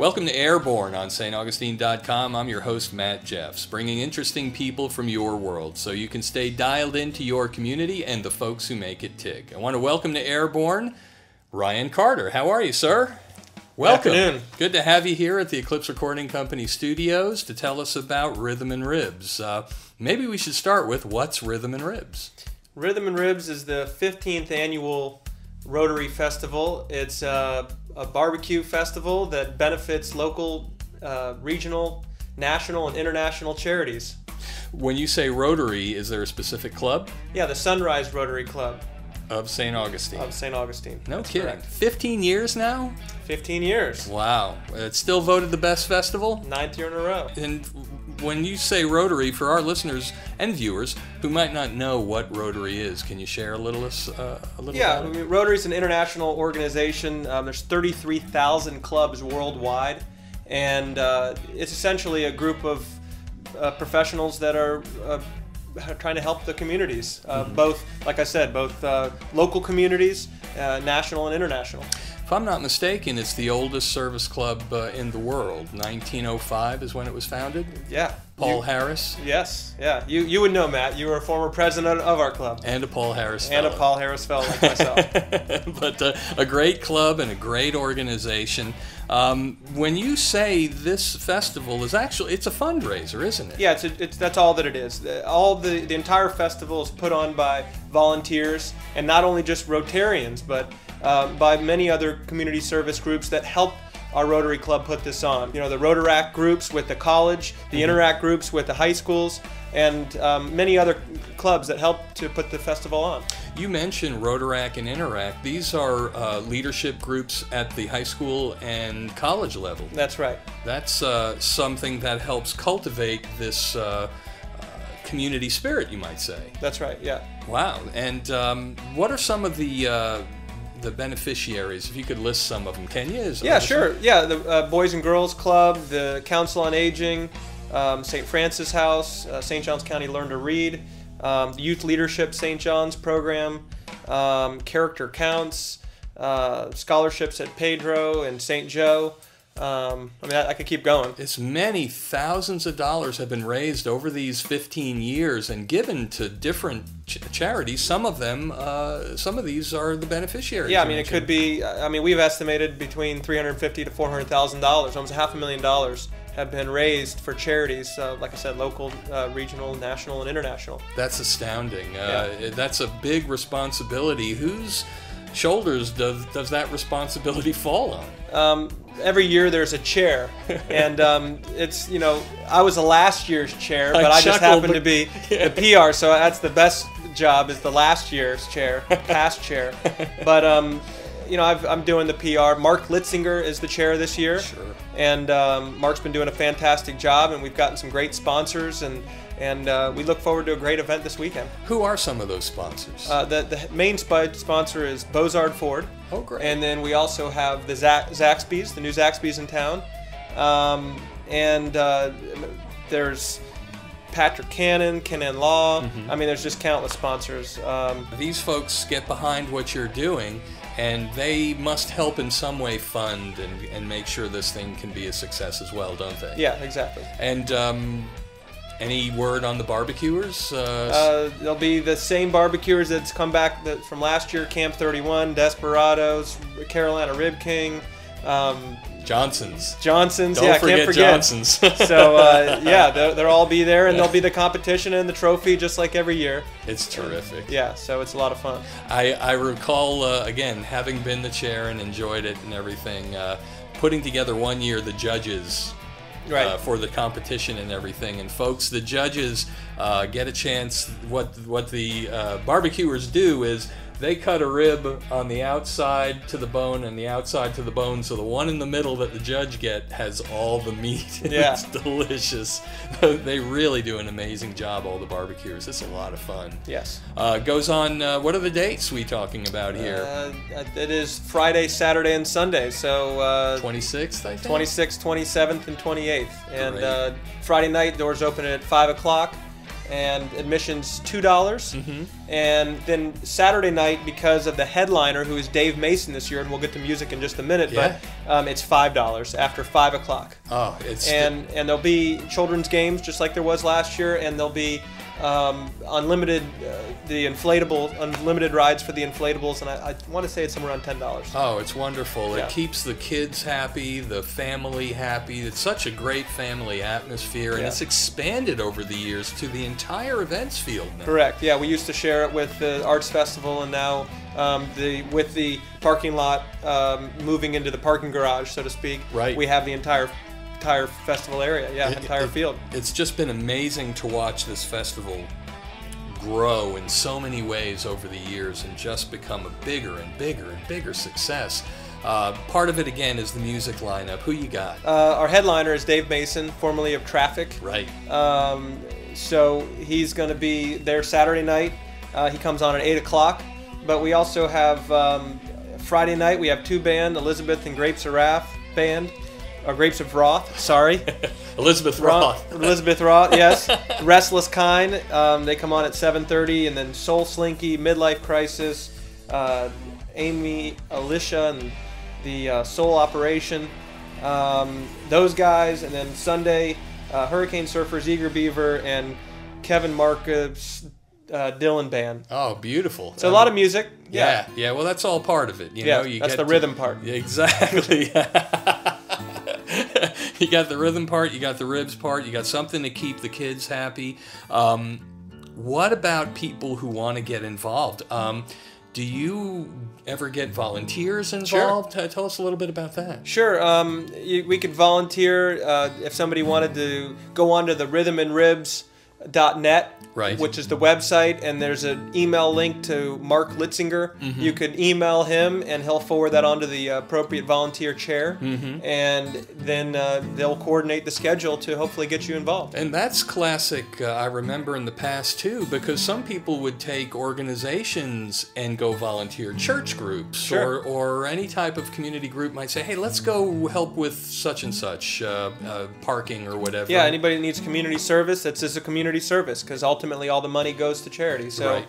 Welcome to Airborne on staugustine.com. I'm your host, Matt Jeffs, bringing interesting people from your world so you can stay dialed into your community and the folks who make it tick. I want to welcome to Airborne, Ryan Carter. How are you, sir? Welcome. Good afternoon. Good to have you here at the Eclipse Recording Company studios to tell us about Rhythm and Ribs. Maybe we should start with what's Rhythm and Ribs? Rhythm and Ribs is the 15th annual Rotary Festival. It's a barbecue festival that benefits local, regional, national, and international charities. When you say Rotary, is there a specific club? Yeah, the Sunrise Rotary Club. Of St. Augustine. Of St. Augustine. No That's kidding. correct. 15 years now? 15 years. Wow. It's still voted the best festival? 9th year in a row. And when you say Rotary, for our listeners and viewers who might not know what Rotary is, can you share a little Yeah, about it? Rotary is an international organization. There's 33,000 clubs worldwide, and it's essentially a group of professionals that are trying to help the communities, both, like I said, both local communities, national and international. If I'm not mistaken, it's the oldest service club in the world. 1905 is when it was founded. Yeah. Paul Harris. Yes, yeah. You would know, Matt. You were a former president of our club. And a Paul Harris And fellow. a Paul Harris fellow like myself. But a great club and a great organization. When you say this festival is actually, it's a fundraiser, isn't it? Yeah, that's all that it is. The entire festival is put on by volunteers, and not only just Rotarians, but by many other community service groups that help our Rotary Club put this on. You know, the Rotaract groups with the college, the Interact groups with the high schools, and many other clubs that help to put the festival on. You mentioned Rotaract and Interact. These are leadership groups at the high school and college level. That's right. That's something that helps cultivate this community spirit, you might say. That's right, yeah. Wow. And what are some of the beneficiaries? If you could list some of them, can you? Yeah, sure. Yeah, the Boys and Girls Club, the Council on Aging, St. Francis House, St. Johns County Learn to Read, the Youth Leadership St. John's program, Character Counts, scholarships at Pedro and St. Joe. I mean, I could keep going. It's many thousands of dollars have been raised over these 15 years and given to different charities. Some of these are the beneficiaries. Yeah, I mean, it could be. I mean, we've estimated between $350,000 to $400,000, almost $500,000, have been raised for charities. Like I said, local, regional, national, and international. That's astounding. Yeah. That's a big responsibility. Whose shoulders does that responsibility fall on? Every year there's a chair, and it's, you know, I was the last year's chair, but I just happened to be the PR, so that's the best job, is the last year's chair, past chair. But you know, I'm doing the PR. Mark Litzinger is the chair this year. Sure. And Mark's been doing a fantastic job, and we've gotten some great sponsors, and we look forward to a great event this weekend. Who are some of those sponsors? The main sponsor is Bozard Ford. Oh, great. And then we also have the Zaxby's, the new Zaxby's in town. There's Patrick Cannon Law. I mean, there's just countless sponsors. These folks get behind what you're doing, and they must help in some way fund and make sure this thing can be a success as well, don't they? Yeah, exactly. And any word on the barbecuers? There'll be the same barbecuers that's come back from last year: Camp 31, Desperados, Carolina Rib King, Johnson's. Don't yeah, can't forget Johnson's. So yeah, they'll all be there, and there'll be the competition and the trophy just like every year. It's terrific. Yeah, so it's a lot of fun. I recall, again, having been the chair and enjoyed it and everything, putting together one year the judges. Right. For the competition and everything, and folks, the judges get a chance. What the barbecuers do is they cut a rib on the outside to the bone and the outside to the bone, so the one in the middle that the judge get has all the meat. Yeah. It's delicious. They really do an amazing job, all the barbecuers. It's a lot of fun. Yes. Goes on, what are the dates we talking about here? It is Friday, Saturday, and Sunday, so 26th, I think? 26th, 27th, and 28th. And Great. Friday night, doors open at 5 o'clock. and admission's $2. And then Saturday night, because of the headliner, who is Dave Mason this year, and we'll get to music in just a minute, but it's $5 after 5 o'clock. Oh, and there'll be children's games just like there was last year, and there'll be unlimited unlimited rides for the inflatables, and I want to say it's somewhere around $10. Oh, it's wonderful. Yeah. It keeps the kids happy, the family happy. It's such a great family atmosphere, and it's expanded over the years to the entire events field now. Correct. Yeah, we used to share it with the Arts Festival, and now with the parking lot moving into the parking garage, so to speak, we have the entire festival area, entire field. It's just been amazing to watch this festival grow in so many ways over the years and just become a bigger and bigger and bigger success. Part of it, again, is the music lineup. Who you got? Our headliner is Dave Mason, formerly of Traffic. Right. So he's going to be there Saturday night. He comes on at 8 o'clock. But we also have Friday night, we have 2 bands, Elizabeth and Grapes of Wrath band. Grapes of Wrath, sorry. Elizabeth Roth. Elizabeth Roth, yes. Restless Kind, they come on at 7:30, and then Soul Slinky, Midlife Crisis, Amy, Alicia, and the Soul Operation. Those guys, and then Sunday, Hurricane Surfers, Eager Beaver, and Kevin Marcus, Dylan Band. Oh, beautiful. So a lot of music. Yeah. Well, that's all part of it. You know, that's the rhythm part. Exactly. You got the rhythm part, you got the ribs part, you got something to keep the kids happy. What about people who want to get involved? Do you ever get volunteers involved? Sure. Tell us a little bit about that. Sure. We could volunteer if somebody wanted to go onto the rhythmandribs.net, which is the website, and there's an email link to Mark Litzinger. You could email him, and he'll forward that onto the appropriate volunteer chair, and then they'll coordinate the schedule to hopefully get you involved. And that's classic, I remember in the past too, because some people would take organizations and go volunteer. Church groups or any type of community group might say, hey, let's go help with such and such, parking or whatever. Yeah, anybody that needs community service, that's just a community service, because ultimately all the money goes to charity. So,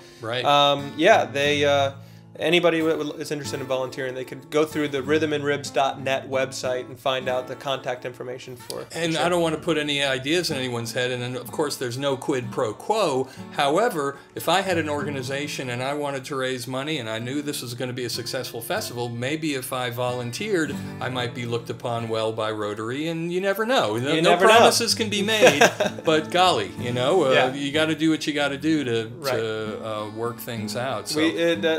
anybody is interested in volunteering, they could go through the rhythmandribs.net website and find out the contact information for. And I don't want to put any ideas in anyone's head, and of course there's no quid pro quo. However, if I had an organization and I wanted to raise money and I knew this was going to be a successful festival, maybe if I volunteered, I might be looked upon well by Rotary, and you never know. No promises can be made, but golly, you got to do what you got to do to work things out. So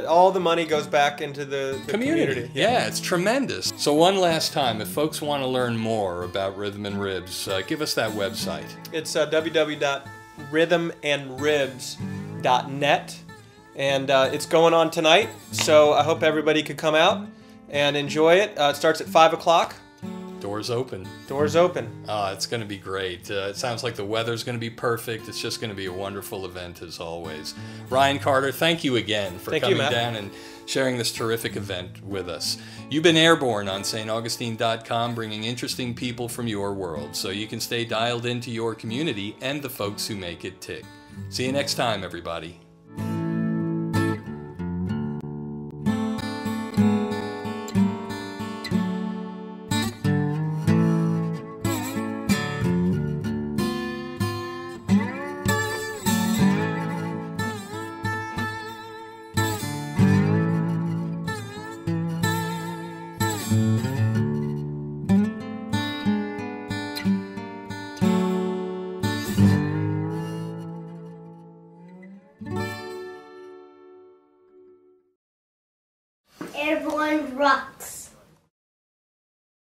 all the money goes back into the community. Yeah, it's tremendous. So one last time, if folks want to learn more about Rhythm and Ribs, give us that website. It's www.rhythmandribs.net, and it's going on tonight, so I hope everybody could come out and enjoy it. It starts at 5 o'clock. Doors open. Doors open. It's going to be great. It sounds like the weather's going to be perfect. It's just going to be a wonderful event as always. Ryan Carter, thank you again for coming down and sharing this terrific event with us. You've been Airborne on staugustine.com, bringing interesting people from your world so you can stay dialed into your community and the folks who make it tick. See you next time, everybody. Airborne rocks.